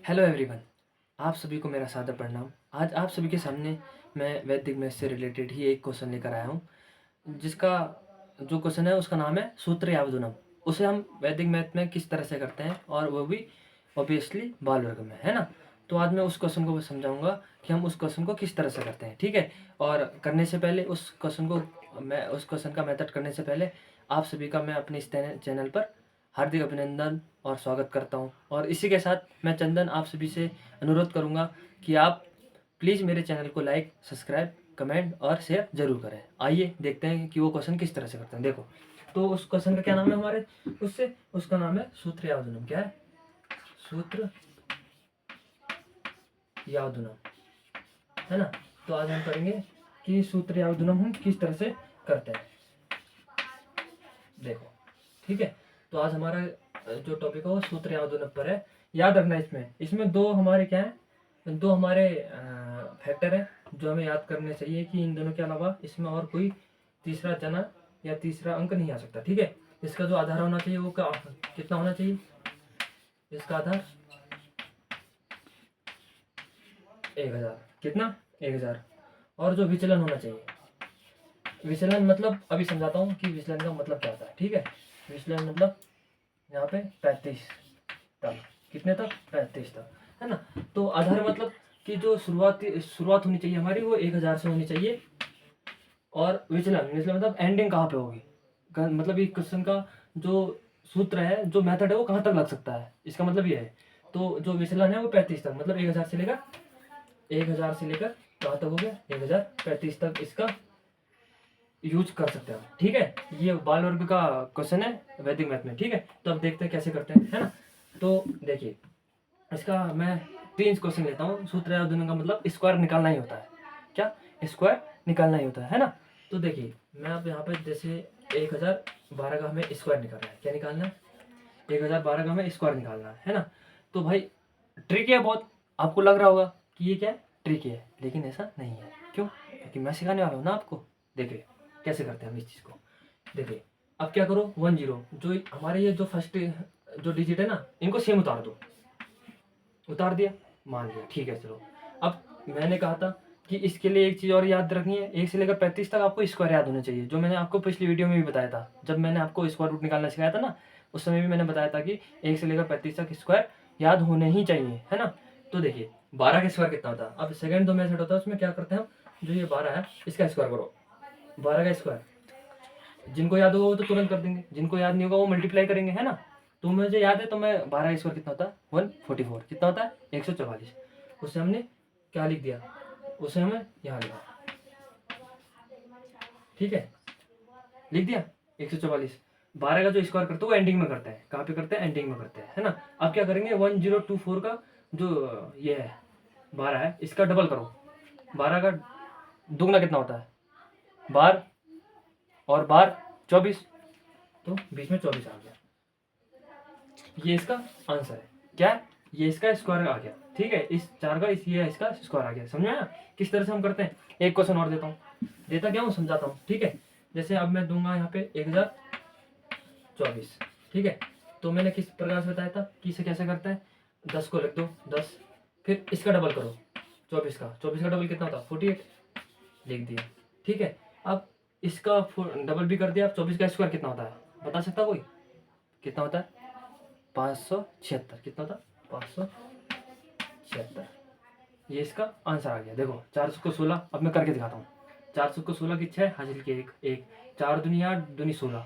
Hello everyone. आप सभी को मेरा सादर प्रणाम। आज आप सभी के सामने मैं वैदिक मैथ से रिलेटेड ही एक क्वेश्चन लेकर आया हूँ, जिसका जो क्वेश्चन है उसका नाम है सूत्र यावदुनम। उसे हम वैदिक मैथ में किस तरह से करते हैं, और वो भी ऑब्वियसली बाल वर्ग में, है ना। तो आज मैं उस क्वेश्चन को समझाऊंगा कि हम उस क्वेश्चन को किस तरह से करते हैं, ठीक है। और करने से पहले उस क्वेश्चन का मेथड करने से पहले आप सभी का मैं अपने इस चैनल पर हार्दिक अभिनंदन और स्वागत करता हूं। और इसी के साथ मैं चंदन आप सभी से अनुरोध करूंगा कि आप प्लीज़ मेरे चैनल को लाइक, सब्सक्राइब, कमेंट और शेयर जरूर करें। आइए देखते हैं कि वो क्वेश्चन किस तरह से करते हैं। देखो, तो उस क्वेश्चन का क्या नाम है हमारे उससे उसका नाम है सूत्र यावदुनम। क्या है? सूत्र यावदुनम, है ना। तो आज हम करेंगे कि सूत्र यावदुनम हम किस तरह से करते हैं। देखो, ठीक है। तो आज हमारा जो टॉपिक है वो सूत्र यावदुनम पर है। याद रखना, इसमें दो हमारे क्या है, दो हमारे फैक्टर है जो हमें याद करने चाहिए कि इन दोनों के अलावा इसमें और कोई तीसरा जना या तीसरा अंक नहीं आ सकता, ठीक है। इसका जो आधार होना चाहिए वो कितना होना चाहिए? इसका आधार 1000। कितना? 1000। और जो विचलन होना चाहिए, विचलन मतलब अभी समझाता हूँ कि विचलन का मतलब क्या होता है, ठीक है। विचलन मतलब यहाँ पे 35 तक। कितने तक? 35 तक, है ना। तो आधार मतलब कि जो शुरुआत होनी चाहिए हमारी वो 1000 से होनी चाहिए। और विचलन विचलन मतलब एंडिंग कहाँ पे होगी, मतलब ये क्वेश्चन का जो सूत्र है, जो मेथड है वो कहाँ तक लग सकता है, इसका मतलब ये है। तो जो विचलन है वो 35 तक, मतलब 1000 से लेकर कहाँ तक हो गया? 1035 तक इसका यूज कर सकते हैं, ठीक है। ये बाल वर्ग का क्वेश्चन है वैदिक मैथ में, ठीक है। तो अब देखते हैं कैसे करते हैं, है ना। तो देखिए, इसका मैं 3 क्वेश्चन लेता हूँ। सूत्र यावदुनम का मतलब स्क्वायर निकालना ही होता है। क्या? स्क्वायर निकालना ही होता है ना। तो देखिए, मैं अब यहाँ पे जैसे 1012 का हमें स्क्वायर निकालना है। क्या निकालना है? 1012 का हमें स्क्वायर निकालना है ना। तो भाई ट्रिक है बहुत। आपको लग रहा होगा कि ये क्या है, ट्रिक है, लेकिन ऐसा नहीं है। क्यों? क्योंकि मैं सिखाने वाला हूँ ना आपको। देखिए कैसे करते हैं हम इस चीज़ को। देखिए, अब क्या करो, 10 जो हमारे ये जो फर्स्ट जो डिजिट है ना, इनको सेम उतार दो। उतार दिया, मान लिया, ठीक है। चलो, अब मैंने कहा था कि इसके लिए एक चीज़ और याद रखनी है, 1 से लेकर 35 तक आपको स्क्वायर याद होना चाहिए, जो मैंने आपको पिछली वीडियो में भी बताया था। जब मैंने आपको स्क्वायर रूट निकालना सिखाया था ना, उस समय भी मैंने बताया था कि 1 से लेकर 35 तक स्क्वायर याद होने ही चाहिए, है ना। तो देखिए, 12 का स्क्वायर कितना होता है? अब सेकेंड दो मेथड होता है, उसमें क्या करते हैं हम, जो ये 12 है इसका स्क्वायर करो। 12 का स्क्वायर जिनको याद होगा वो तो तुरंत कर देंगे, जिनको याद नहीं होगा वो मल्टीप्लाई करेंगे, है ना। तो मुझे याद है, तो मैं 12 स्क्वायर कितना होता है? 144। कितना होता है? 144। उससे हमने क्या लिख दिया, उसे हमें यहाँ लिखा, ठीक है, लिख दिया 144। 12 का जो स्क्वायर करते हैं वो एंडिंग में करते हैं। कहाँ पे करते हैं? एंडिंग में करते हैं, है ना। अब क्या करेंगे, 1024 का जो ये है 12 है, इसका डबल करो। 12 का दुगना कितना होता है? 12 और 12 24, तो बीच में 24 आ गया। ये इसका आंसर है। क्या? ये इसका स्क्वायर आ गया, ठीक है। इस 4 का ये इसका स्क्वायर आ गया। समझ में आया किस तरह से हम करते हैं? एक क्वेश्चन और देता हूँ, देता क्या हूँ समझाता हूँ, ठीक है। जैसे अब मैं दूंगा यहाँ पे 1024, ठीक है। तो मैंने किस प्रकार से बताया था कि इसे कैसे करते हैं? 10 को लिख दो 10, फिर इसका डबल करो 24 का डबल कितना होता? 48, लिख दिया, ठीक है। अब इसका डबल भी कर दिया। अब 24 का स्क्वायर कितना होता है, बता सकता कोई? कितना होता है? 576। कितना था? 576। ये इसका आंसर आ गया। देखो, 400 को 16, अब मैं करके दिखाता हूँ। 400 को 16 की 6, हाजिर की एक 4 दूनी 8 दूनी 16,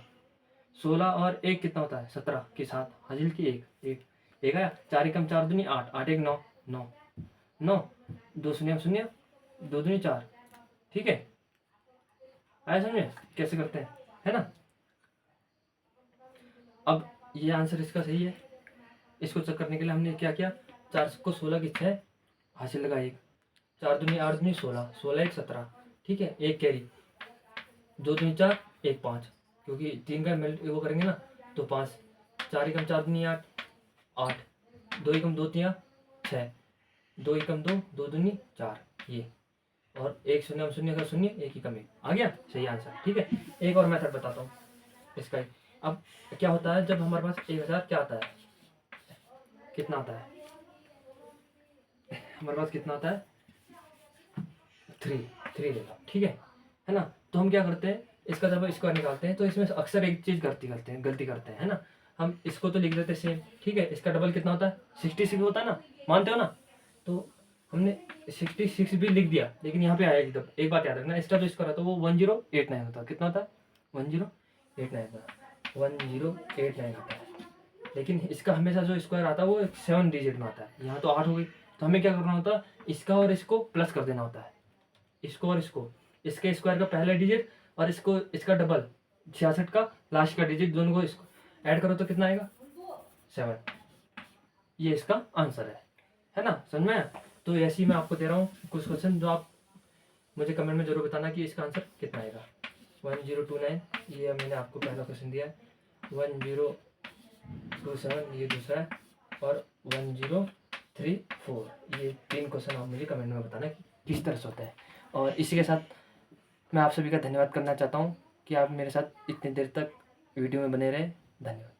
16 और 1 कितना होता है? 17 के साथ हाजिर की एक आया। 4 एकम 4 दूनी 8, 8 एक 9, 9 9, 2 शून्य शून्य, 2 दूनी 4, ठीक है। आया समझ में कैसे करते हैं, है ना। अब ये आंसर इसका सही है। इसको चेक करने के लिए हमने क्या किया, 400 को 16 की 6, हासिल लगा एक, 4 दूनी 8 दूनी 16, 16 एक 17, ठीक है। एक कैरी, 2 दूनी 4, एक 5, क्योंकि 3 का मिल वो करेंगे ना, तो 5, 4 एकम 4 दूनी 8, 8, 2 एकम 2 तिया 6, 2 एकम 2, 2 दूनी 4, ये, और एक शून्य शून्य का शून्य, एक ही कम एक आ गया, सही आंसर, ठीक है। एक और मेथड बताता हूँ इसका ही। अब क्या होता है जब हमारे पास 1000 क्या आता है, कितना आता है? हमारे पास कितना आता है 3 देगा, ठीक है ना। तो हम क्या करते हैं, इसका जब स्क्वायर निकालते हैं तो इसमें अक्सर एक चीज़ गलती करते हैं, है ना। हम इसको तो लिख देते सेम, ठीक है। इसका डबल कितना होता है 66 होता है ना, मानते हो ना। तो हमने 66 भी लिख दिया, लेकिन यहाँ पे आया एकदम, एक बात याद रखना, इसका जो स्क्वायर होता है वो 1089 होता है। कितना होता है 1089 होता है, 1089 होता है। लेकिन इसका हमेशा जो स्क्वायर आता है वो 7 डिजिट में आता है। यहाँ तो 8 हो गई, तो हमें क्या करना होता है, इसका और इसको प्लस कर देना होता है, इसको और इसको, इसके स्क्वायर का पहला डिजिट और इसको इसका डबल 66 का लास्ट का डिजिट, दोनों को इसको ऐड करो तो कितना आएगा 7। ये इसका आंसर है ना, समझ में आया। तो ऐसे ही मैं आपको दे रहा हूँ कुछ क्वेश्चन, जो आप मुझे कमेंट में जरूर बताना कि इसका आंसर कितना आएगा। 1029 ये मैंने आपको पहला क्वेश्चन दिया है, 1027 ये दूसरा है, और 1034 ये 3 क्वेश्चन आप मुझे कमेंट में बताना कि किस तरह से होता है। और इसी के साथ मैं आप सभी का धन्यवाद करना चाहता हूँ कि आप मेरे साथ इतनी देर तक वीडियो में बने रहे। धन्यवाद।